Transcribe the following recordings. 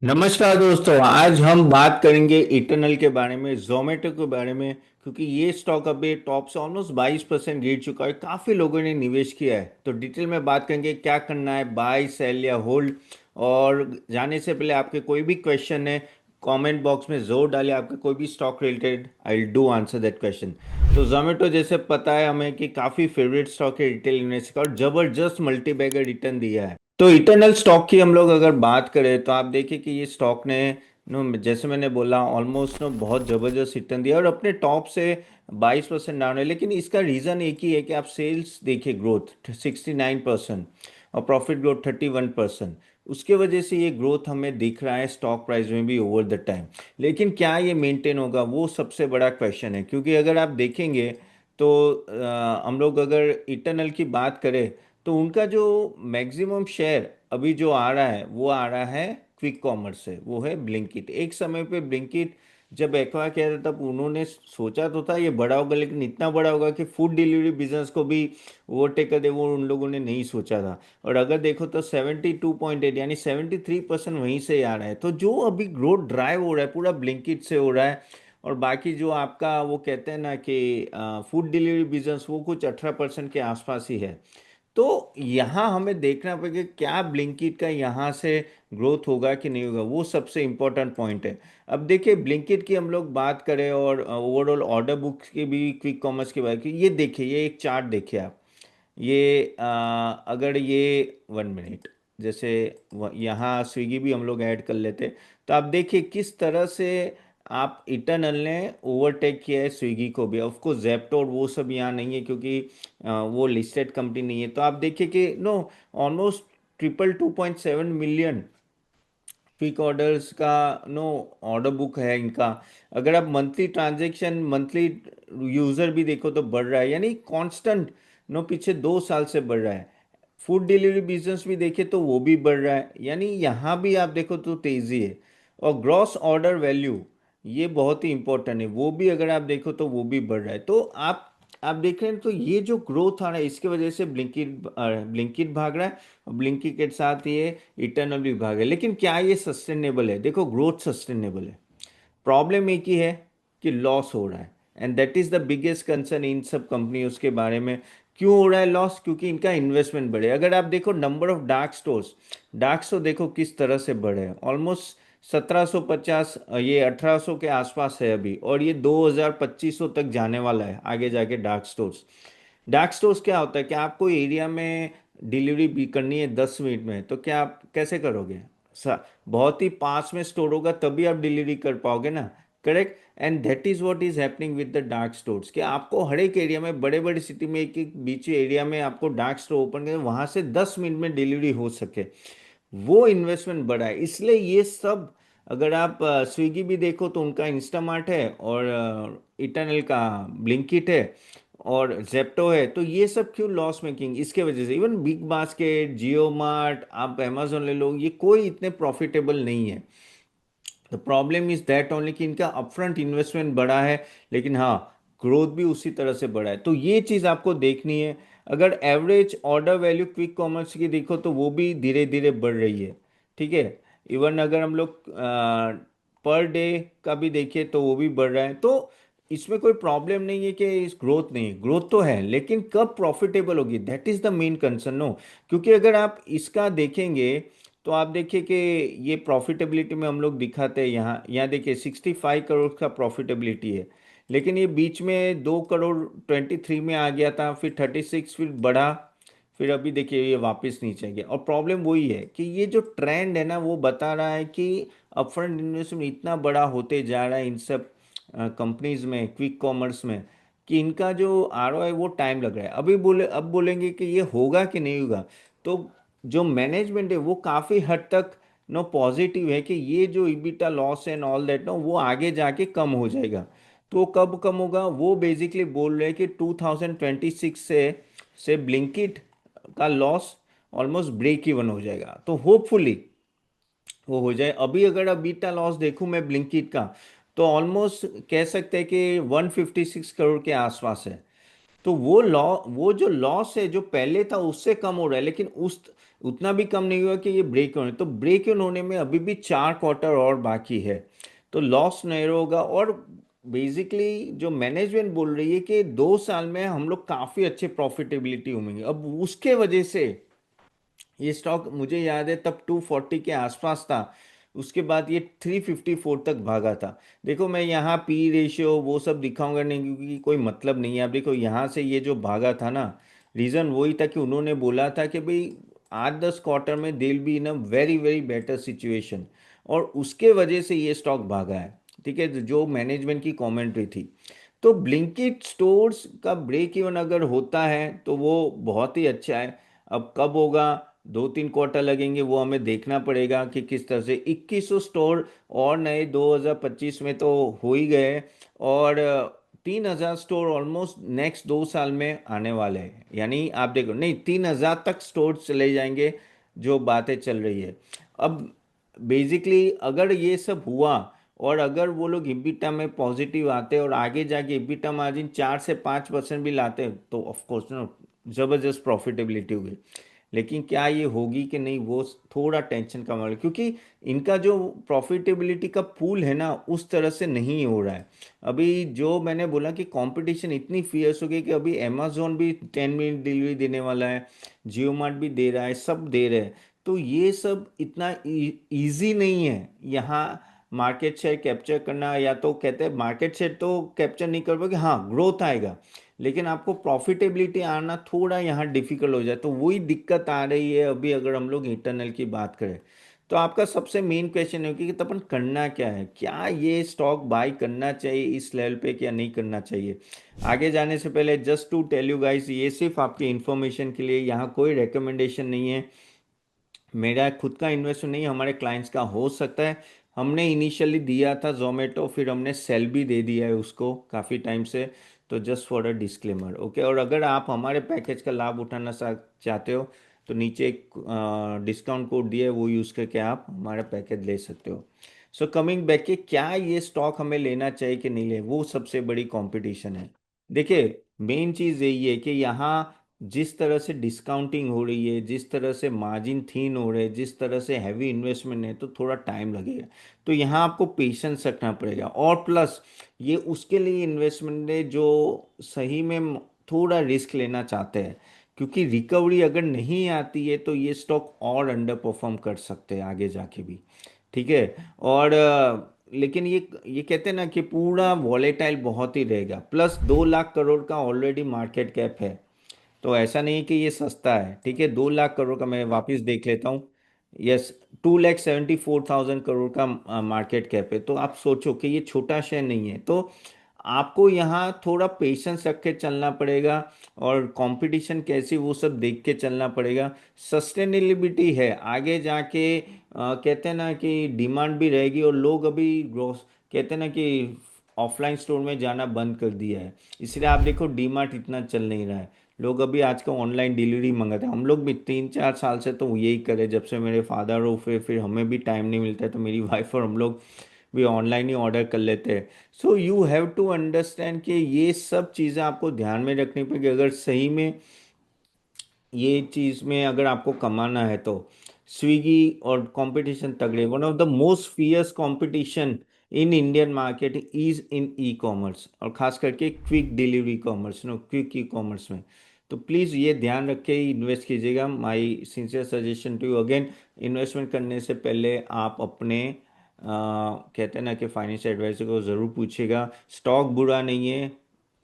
नमस्कार दोस्तों, आज हम बात करेंगे इटरनल के बारे में, जोमेटो के बारे में। क्योंकि ये स्टॉक अभी टॉप से ऑलमोस्ट 22% गिर चुका है। काफ़ी लोगों ने निवेश किया है, तो डिटेल में बात करेंगे क्या करना है, बाय सेल या होल्ड। और जाने से पहले आपके कोई भी क्वेश्चन है, कमेंट बॉक्स में ज़रूर डालिए। आपका कोई भी stock related, I will do answer that question. तो जोमेटो जैसे पता है हमें कि काफ़ी फेवरेट स्टॉक है रिटेल इन्वेस्टर का, और ज़बरदस्त मल्टी बैगर रिटर्न दिया है। तो इटरनल स्टॉक की हम लोग अगर बात करें तो आप देखिए कि ये स्टॉक ने नो जैसे मैंने बोला ऑलमोस्ट नो बहुत ज़बरदस्त रिटर्न दिया और अपने टॉप से 22% डाउन है। लेकिन इसका रीज़न एक ही है कि आप सेल्स देखिए, ग्रोथ 69% और प्रॉफिट ग्रोथ 31%। उसके वजह से ये ग्रोथ हमें दिख रहा है स्टॉक प्राइस में भी ओवर द टाइम। लेकिन क्या ये मेंटेन होगा, वो सबसे बड़ा क्वेश्चन है। क्योंकि अगर आप देखेंगे तो हम लोग अगर इटरनल की बात करें तो उनका जो मैक्सिमम शेयर अभी जो आ रहा है वो आ रहा है क्विक कॉमर्स से, वो है ब्लिंकिट। एक समय पे ब्लिंकिट जब एक्वायर किया था तब उन्होंने सोचा तो था ये बड़ा होगा, लेकिन इतना बड़ा होगा कि फूड डिलीवरी बिजनेस को भी ओवरटेक कर दे, वो उन लोगों ने नहीं सोचा था। और अगर देखो तो 72.8 यानी 73% वहीं से आ रहा है। तो जो अभी ग्रोथ ड्राइव हो रहा है पूरा ब्लिंकिट से हो रहा है। और बाकी जो आपका वो कहते हैं ना कि फूड डिलीवरी बिजनेस, वो कुछ 18% के आसपास ही है। तो यहाँ हमें देखना पड़ेगा क्या ब्लिंकिट का यहाँ से ग्रोथ होगा कि नहीं होगा, वो सबसे इम्पोर्टेंट पॉइंट है। अब देखिए ब्लिंकिट की हम लोग बात करें और ओवरऑल ऑर्डर बुक की भी, क्विक कॉमर्स की बात की, ये देखिए, ये एक चार्ट देखिए आप। ये अगर ये 1 मिनट, जैसे यहाँ स्विगी भी हम लोग ऐड कर लेते, तो आप देखिए किस तरह से आप इटरनल ने ओवरटेक किया है स्विगी को भी। ऑफ कोर्स जेप्टो और वो सब यहाँ नहीं है क्योंकि वो लिस्टेड कंपनी नहीं है। तो आप देखिए कि know almost triple 2.7 million quick orders का नो ऑर्डर बुक है इनका। अगर आप मंथली ट्रांजैक्शन, मंथली यूज़र भी देखो तो बढ़ रहा है, यानी कांस्टेंट नो पीछे 2 साल से बढ़ रहा है। फूड डिलीवरी बिजनेस भी देखे तो वो भी बढ़ रहा है, यानी यहाँ भी आप देखो तो तेज़ी है। और ग्रॉस ऑर्डर वैल्यू, ये बहुत ही इंपॉर्टेंट है, वो भी अगर आप देखो तो वो भी बढ़ रहा है। तो आप देख रहे हैं, तो ये जो ग्रोथ आ रहा है इसके वजह से ब्लिंकिट ब्लिंकिट भाग रहा है। और ब्लिंकिट के साथ ये इटर्नल भी भाग है। लेकिन क्या ये सस्टेनेबल है? देखो ग्रोथ सस्टेनेबल है, प्रॉब्लम एक ही है कि लॉस हो रहा है। And that is the biggest concern in सब कंपनियों के बारे में। क्यों हो रहा है लॉस? क्योंकि इनका इन्वेस्टमेंट बढ़े। अगर आप देखो number of dark stores, dark store देखो किस तरह से बढ़े हैं। ऑलमोस्ट 1750, ये 1800 के आसपास है अभी, और ये 2000 2500 तक जाने वाला है आगे जाके डार्क स्टोर्स। डार्क स्टोर्स क्या होता है कि आपको एरिया में डिलीवरी भी करनी है 10 मिनट में, तो क्या आप कैसे करोगे? बहुत ही पास में स्टोर होगा तभी आप डिलीवरी कर पाओगे ना। Correct. And that is what is happening with the dark stores, कि आपको हर एक एरिया में, बड़े बड़े सिटी में, एक एक बीच एरिया में आपको डार्क स्टोर ओपन करके वहां से 10 मिनट में डिलीवरी हो सके, वो इन्वेस्टमेंट बड़ा है। इसलिए ये सब, अगर आप स्विगी भी देखो तो उनका इंस्टामार्ट है, और इटर्नल का ब्लिंकिट है, और जेप्टो है, तो ये सब क्यों लॉस मेकिंग? इसके वजह से इवन बिग बास्केट, जियो मार्ट, आप अमेजोन ले लो, ये कोई इतने प्रॉफिटेबल नहीं है। The problem is that only कि इनका अपफ्रंट इन्वेस्टमेंट बड़ा है, लेकिन हाँ ग्रोथ भी उसी तरह से बड़ा है। तो ये चीज़ आपको देखनी है। अगर average order value quick commerce की देखो तो वो भी धीरे धीरे बढ़ रही है। ठीक है। इवन अगर हम लोग पर डे का भी देखिए तो वो भी बढ़ रहा है। तो इसमें कोई प्रॉब्लम नहीं है कि इस ग्रोथ नहीं है, ग्रोथ तो है, लेकिन कब प्रॉफिटेबल होगी, that is the main concern. No, क्योंकि अगर आप इसका देखेंगे तो आप देखिए कि ये प्रॉफिटेबिलिटी में हम लोग दिखाते हैं, यहाँ यहाँ देखिए 65 करोड़ का प्रॉफिटेबिलिटी है। लेकिन ये बीच में 2 करोड़ 23 में आ गया था, फिर 36, फिर बढ़ा, फिर अभी देखिए ये वापस नीचे आ गया। और प्रॉब्लम वही है कि ये जो ट्रेंड है ना वो बता रहा है कि अपफ्रंट इन्वेस्टमेंट इतना बड़ा होते जा रहा है इन सब कंपनीज में, क्विक कॉमर्स में, कि इनका जो आरओआई है वो टाइम लग रहा है। अभी अब बोलेंगे कि ये होगा कि नहीं होगा, तो जो मैनेजमेंट है वो काफ़ी हद तक नो पॉजिटिव है कि ये जो EBITDA loss and all that no वो आगे जाके कम हो जाएगा। तो कब कम होगा? वो बेसिकली बोल रहे हैं कि 2026 से ब्लिंकिट का लॉस ऑलमोस्ट ब्रेक इवन हो जाएगा। तो होपफुली वो हो जाए। अभी अगर बीटा लॉस देखूं मैं ब्लिंकिट का, तो ऑलमोस्ट कह सकते हैं कि 156 करोड़ के आसपास है। तो वो जो लॉस है जो पहले था उससे कम हो रहा है, लेकिन उस उतना भी कम नहीं हुआ कि ये ब्रेक होने, तो ब्रेक इन होने में अभी भी 4 क्वार्टर और बाकी है। तो लॉस नहीं होगा। और बेसिकली जो मैनेजमेंट बोल रही है कि 2 साल में हम लोग काफी अच्छे प्रॉफिटेबिलिटी होंगे। अब उसके वजह से ये स्टॉक मुझे याद है तब 240 के आसपास था, उसके बाद ये 354 तक भागा था। देखो मैं यहाँ पी रेशियो वो सब दिखाऊंगा नहीं, क्योंकि कोई मतलब नहीं है। आप देखो यहाँ से ये जो भागा था ना, रीज़न वही था कि उन्होंने बोला था कि भाई 8-10 क्वार्टर में दिल be in a very very better situation, और उसके वजह से ये स्टॉक भागा है। ठीक है, जो मैनेजमेंट की कमेंट्री थी। तो ब्लिंकिट स्टोर्स का ब्रेक इवन अगर होता है तो वो बहुत ही अच्छा है। अब कब होगा, 2-3 क्वार्टर लगेंगे, वो हमें देखना पड़ेगा कि किस तरह से 2100 स्टोर और नए 2025 में तो हो ही गए, और 3000 स्टोर ऑलमोस्ट नेक्स्ट 2 साल में आने वाले हैं। यानी आप देखो, नहीं 3000 तक स्टोर चले जाएंगे, जो बातें चल रही है। अब बेसिकली अगर ये सब हुआ, और अगर वो लोग इबिटा में पॉजिटिव आते और आगे जाके इबिटा मार्जिन 4 से 5% भी लाते, तो ऑफ कोर्स ना जबरदस्त प्रॉफिटेबिलिटी होगी। लेकिन क्या ये होगी कि नहीं, वो थोड़ा टेंशन का मामला है, क्योंकि इनका जो प्रॉफिटेबिलिटी का पूल है ना उस तरह से नहीं हो रहा है। अभी जो मैंने बोला कि कंपटीशन इतनी फियर्स हो गई कि अभी अमेजोन भी 10 मिनट डिलीवरी देने वाला है, जियो मार्ट भी दे रहा है, सब दे रहे हैं। तो ये सब इतना इजी नहीं है यहाँ मार्केट शेयर कैप्चर करना। या तो कहते हैं मार्केट शेयर तो कैप्चर नहीं कर पाओगे, हाँ ग्रोथ आएगा, लेकिन आपको प्रॉफिटेबिलिटी आना थोड़ा यहाँ डिफिकल्ट हो जाए। तो वही दिक्कत आ रही है अभी अगर हम लोग इंटरनल की बात करें। तो आपका सबसे मेन क्वेश्चन है कि तपन करना क्या है, क्या ये स्टॉक बाय करना चाहिए इस लेवल पे, क्या नहीं करना चाहिए। आगे जाने से पहले just to tell you guys, ये सिर्फ आपकी इंफॉर्मेशन के लिए, यहाँ कोई रिकमेंडेशन नहीं है। मेरा खुद का इन्वेस्टमेंट नहीं, हमारे क्लाइंट्स का हो सकता है। हमने इनिशियली दिया था जोमेटो, फिर हमने सेल भी दे दिया है उसको काफ़ी टाइम से। तो just for a disclaimer, okay. और अगर आप हमारे पैकेज का लाभ उठाना चाहते हो, तो नीचे एक डिस्काउंट कोड दिया है, वो यूज़ करके आप हमारा पैकेज ले सकते हो। सो कमिंग बैक कि क्या ये स्टॉक हमें लेना चाहिए कि नहीं ले, वो सबसे बड़ी कंपटीशन है। देखिए मेन चीज़ यही है कि यहाँ जिस तरह से डिस्काउंटिंग हो रही है, जिस तरह से मार्जिन थीन हो रहे हैं, जिस तरह से हैवी इन्वेस्टमेंट है, तो थोड़ा टाइम लगेगा। तो यहाँ आपको पेशेंस रखना पड़ेगा, और प्लस ये उसके लिए इन्वेस्टमेंट है जो सही में थोड़ा रिस्क लेना चाहते हैं। क्योंकि रिकवरी अगर नहीं आती है तो ये स्टॉक और अंडर परफॉर्म कर सकते हैं आगे जाके भी। ठीक है। और लेकिन ये कहते हैं ना कि पूरा वॉलेटाइल बहुत ही रहेगा। प्लस 2 लाख करोड़ का ऑलरेडी मार्केट कैप है, तो ऐसा नहीं कि ये सस्ता है। ठीक है, 2 लाख करोड़ का, मैं वापस देख लेता हूँ। यस, 2,74,000 करोड़ का मार्केट कैप है। तो आप सोचो कि ये छोटा शेयर नहीं है। तो आपको यहाँ थोड़ा पेशेंस रख के चलना पड़ेगा, और कंपटीशन कैसी वो सब देख के चलना पड़ेगा। सस्टेनेबिलिटी है आगे जाके, कहते हैं ना कि डिमांड भी रहेगी, और लोग अभी ग्रोस कहते हैं ना कि ऑफलाइन स्टोर में जाना बंद कर दिया है। इसलिए आप देखो डीमार्ट इतना चल नहीं रहा है। लोग अभी आजकल ऑनलाइन डिलीवरी मंगाते हैं। हम लोग भी 3-4 साल से तो यही करे, जब से मेरे फादर हो, फिर हमें भी टाइम नहीं मिलता है, तो मेरी वाइफ और हम लोग भी ऑनलाइन ही ऑर्डर कर लेते हैं। So you have to understand कि ये सब चीज़ें आपको ध्यान में रखनी पड़ेगी अगर सही में ये चीज़ में अगर आपको कमाना है तो। स्विगी और कंपटीशन तगड़े, one of the most fierce competition in Indian market is in e commerce, और खास करके quick delivery commerce, no quick e commerce में। तो प्लीज़ ये ध्यान रख के ही इन्वेस्ट कीजिएगा। My sincere suggestion to you again, investment करने से पहले आप अपने कहते हैं ना कि फाइनेंशियल एडवाइजर को ज़रूर पूछिएगा। स्टॉक बुरा नहीं है,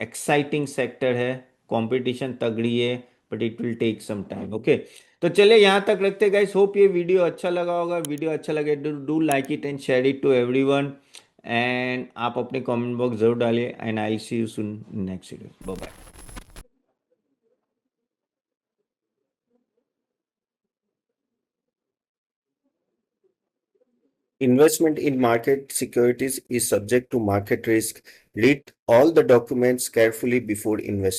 एक्साइटिंग सेक्टर है, कंपटीशन तगड़ी है, but it will take some time, okay. तो चलिए यहाँ तक रखते गाइस। होप ये वीडियो अच्छा लगा होगा। वीडियो अच्छा लगे do like it and share it to everyone. And आप अपने कमेंट बॉक्स जरूर डालिए, and I see you soon next video. Bye bye. Investment in market securities is subject to market risk. Read all the documents carefully before investing.